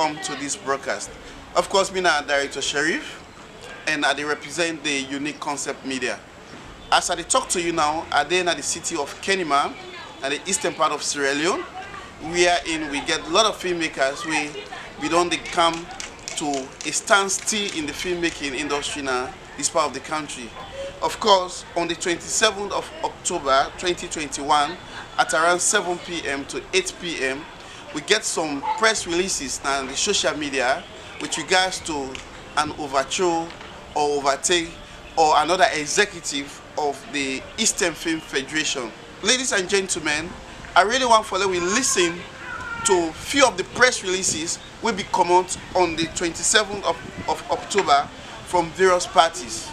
come to this broadcast. Of course, me na Director Sheriff, and I represent the Unique Concept Media. As I talk to you now, I dey at the city of Kenema, at the eastern part of Sierra Leone. We get a lot of filmmakers. We don't come to a standstill in the filmmaking industry now, this part of the country. Of course, on the 27th of October 2021, at around 7 p.m. to 8 p.m., we get some press releases on the social media with regards to an overthrow or overtake or another executive of the Eastern Film Federation. Ladies and gentlemen, I really want for we listen to few of the press releases will be come out on the 27th of October from various parties.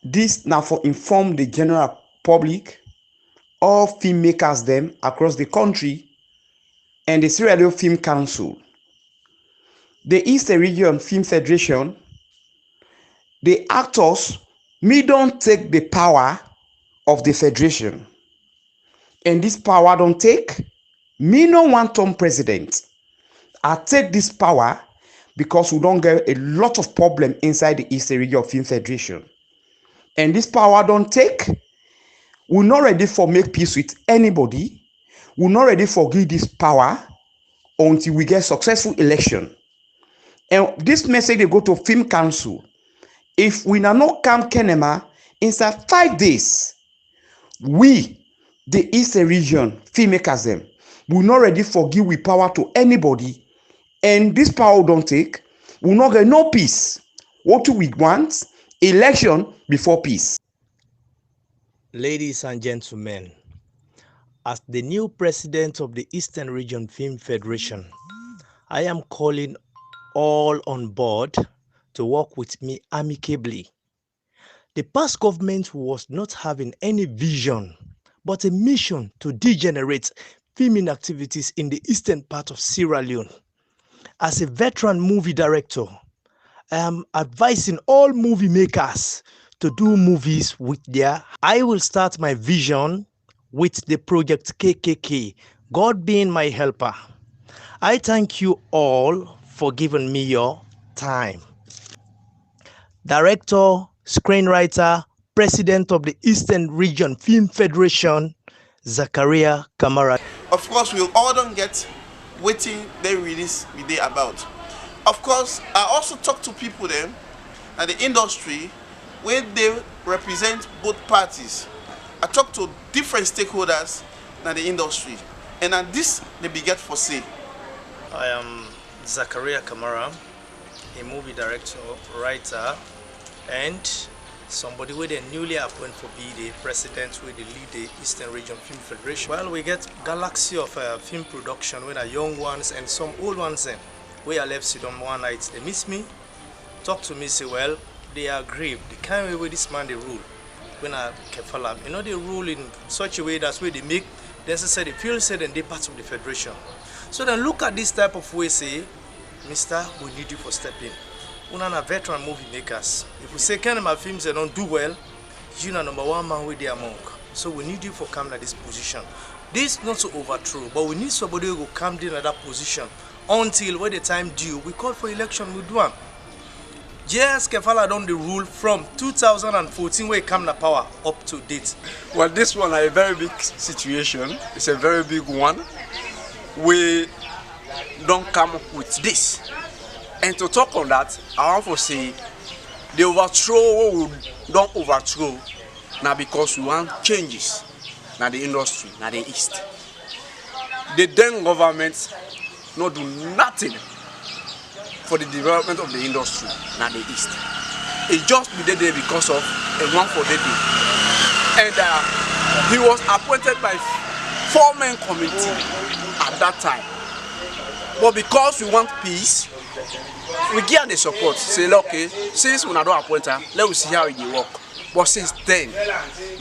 This now for inform the general public, all filmmakers them across the country, and the Sierra Leone Film Council, the Eastern Region Film Federation, the actors don't take the power of the federation, and this power don't take me no one term president. I take this power because we don't get a lot of problem inside the Eastern Region Film Federation, and this power don't take. We're not ready for make peace with anybody. We're not ready for give this power until we get successful election. And this message they go to Film Council. If we not come Kenema inside 5 days, we, the Eastern Region filmmakers them, we're not ready for give we power to anybody. And this power don't take. We'll not get no peace. What do we want? Election before peace. Ladies and gentlemen, as the new president of the Eastern Region Film Federation, I am calling all on board to work with me amicably. The past government was not having any vision, but a mission to degenerate filming activities in the eastern part of Sierra Leone. As a veteran movie director, I am advising all movie makers to do movies with I will start my vision with the project 𝐾𝐾𝐾, God being my helper. I thank you all for giving me your time. Director, screenwriter, president of the Eastern Region Film Federation, Zachariah Kamara. Of course, we all don't get waiting they release the day about. Of course, I also talk to people then at the industry where they represent both parties. I talk to different stakeholders in the industry, and at this they beget for say. I am Zachariah Kamara, a movie director, writer, and somebody with a newly appointed for be the president with the lead the Eastern Region Film Federation. Well, we get galaxy of film production with the young ones and some old ones. Then we are left sit on one night. They miss me, talk to me, say, well, they are grieved. They can't wait with this man they rule. When I follow, you know, they rule in such a way that's where they make necessary feel said and they part of the federation. So then look at this type of way, say, Mister, we need you for stepping. We are veteran movie makers. If we say kind of my films they don't do well, you are number one man with their monk. So we need you for coming at this position. This not to overthrow, but we need somebody who will come in at that position until when the time due, we call for election, we do one. 𝐩𝐫𝐞𝐬𝐿 done the rule from 2014 where it came to power up to date. Well, this one is a very big situation. It's a very big one. We don't come up with this. And to talk on that, I want to say the overthrow we don't overthrow now because we want changes in the industry, in the East. The then government not do nothing for the development of the industry in the East. It just be there because of a one for the day. And he was appointed by 4-man committee at that time. But because we want peace, we give the support. Say, okay, since we don't appoint her, let us see how it work. But since then,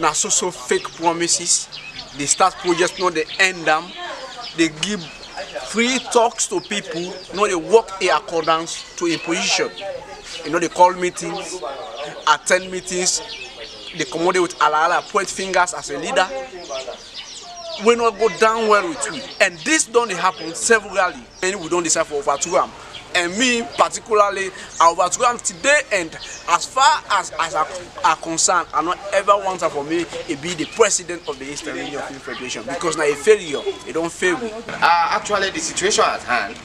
now so fake promises, they start projects, not they end them, they give free talks to people, you know, they work in accordance to a position. You know, they call meetings, attend meetings, they commodate with ala point fingers as a leader. will not go down well with we. And this don't happen severally. And we don't decide for overthrow am. And me particularly, I overthrow am today. And as far as I are concerned, I don't ever want for me to be the president of the Eastern Region Film Federation, because now a failure, it don't fail me. Actually, the situation at hand,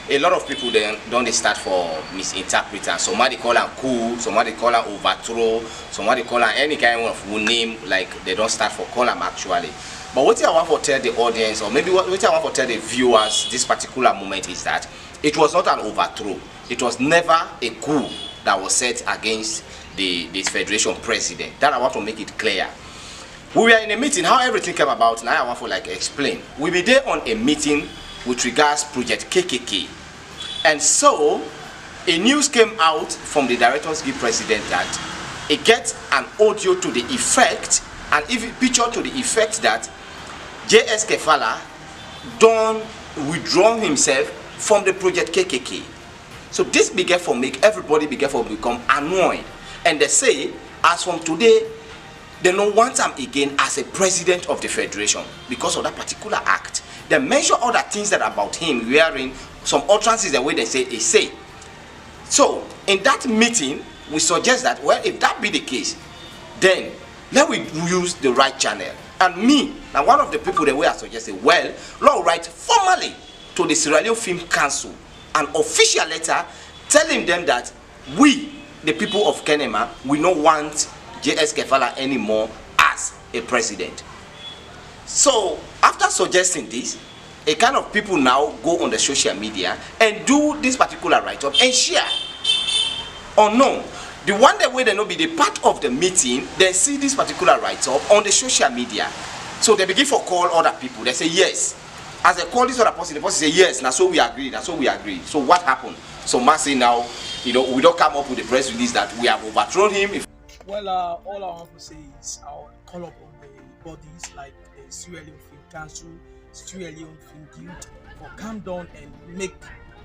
a lot of people then don't start for misinterpreting. Somebody call them coup, somebody call them overthrow, somebody call them any kind of name, like they don't start for call them actually. But what I want to tell the audience, or maybe what I want to tell the viewers this particular moment is that it was not an overthrow. It was never a coup that was set against this federation president. That I want to make it clear. We were in a meeting, how everything came about, now I want to explain. We were there on a meeting with regards project KKK. And so, a news came out from the Directors Guild president that it gets an audio to the effect, and even picture to the effect that J.S. Kefala don't withdraw himself from the project KKK. So this began for make everybody began for become annoyed. And they say, as from today, they don't want him again as a president of the federation because of that particular act. They mention other things that about him wearing some utterances the way they say. So in that meeting, we suggest that, well, if that be the case, then let we use the right channel. And me, now one of the people that we are suggesting, well, Lord write formally to the Sierra Leone Film Council an official letter telling them that we, the people of Kenema, we don't want J.S. Kefala anymore as a president. So after suggesting this, a kind of people now go on the social media and do this particular write-up and share. Or no, the one that way they not be the part of the meeting, they see this particular write-up on the social media. So they begin to call other people. They say yes. As they call this other person, the person say yes. Now so we agree. Now so we agree. So what happened? So Mercy now, we don't come up with a press release that we have overthrown him. Well, all I want to say is I'll call up on the bodies like the Sierra Leone Film Council, Sierra Leone Film Guild, for come down and make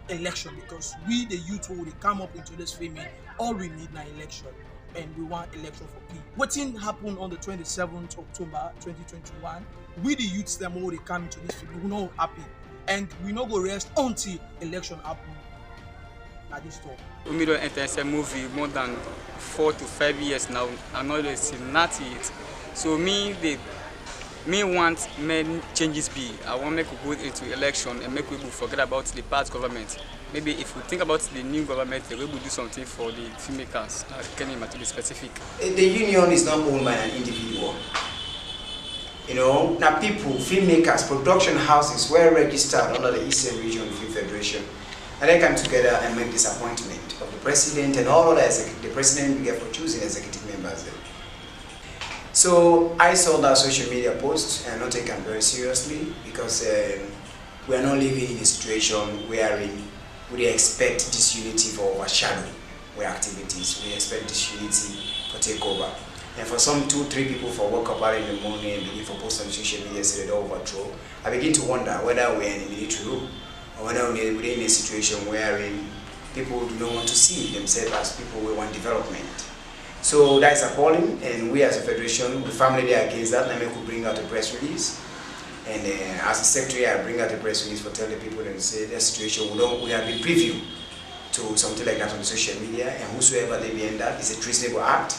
election, because we the youth will come up into this film. All we need now election, and we want election for people. What thing happened on the 27th October 2021? We the youths them all they come into this film, we not happy, and we not go rest until election happen. At this time. We don't enter a movie more than 4 to 5 years now. I'm not not yet. So me want many changes be. I want to make go into election and make people forget about the past government. Maybe if we think about the new government, they will do something for the filmmakers. Can you to be specific? The union is not owned by an individual. Now people, filmmakers, production houses were registered under the Eastern Region Film Federation. And they come together and make this appointment of the president and all other the president began for choosing executive members. So I saw that social media post and not taken very seriously, because we are not living in a situation wherein we expect disunity for overshadowing our activities. We expect disunity for takeover. And for some 2-3 people for wake up early in the morning and begin for post on social media say they don't overthrow, I begin to wonder whether we are in a military rule, or whether we're in a situation wherein people do not want to see themselves as people who want development. So that is appalling, and we as a federation, we firmly against that. I could bring out a press release, and as a secretary, I bring out a press release for telling people and say that situation we have been preview to something like that on social media, and whosoever they be in that is a treasonable act,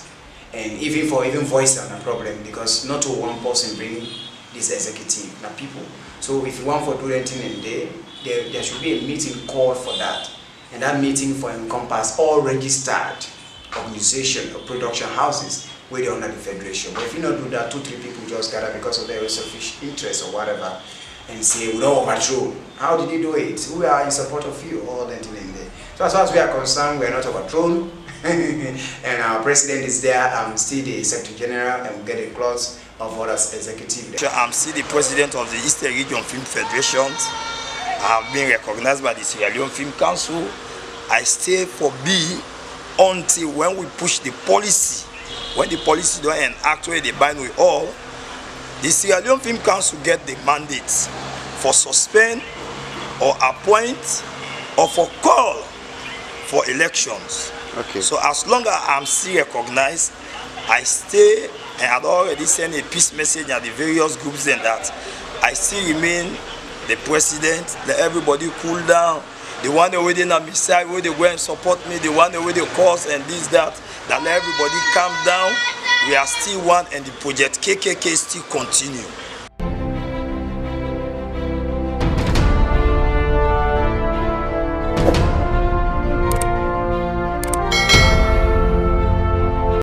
and even voice on a problem, because not to one person bring this executive, not people. So if you want for do anything in there should be a meeting called for that, and that meeting for encompass all registered organization or production houses where they're under the federation. But if you don't do that, 2-3 people just gather because of their selfish interest or whatever and say we don't overthrow. How did you do it? We are in support of you, all that in there. So as far as we are concerned, we are not overthrown. And our president is there. I'm still the Secretary General, and we get a clause of others executive. I'm still the president of the Eastern Region Film Federation. I have been recognized by the Sierra Leone Film Council. I stay for B until when we push the policy. When the policy don't enact where they bind with all, the Sierra Leone Film Council get the mandates for suspend or appoint or for call for elections. Okay. So as long as I'm still recognized, I stay, and I'd already sent a peace message at the various groups and that I still remain the president. Let everybody cool down. The one already on my side, where they go and support me, the one already cause and this, that let everybody calm down. We are still one, and the project KKK still continue.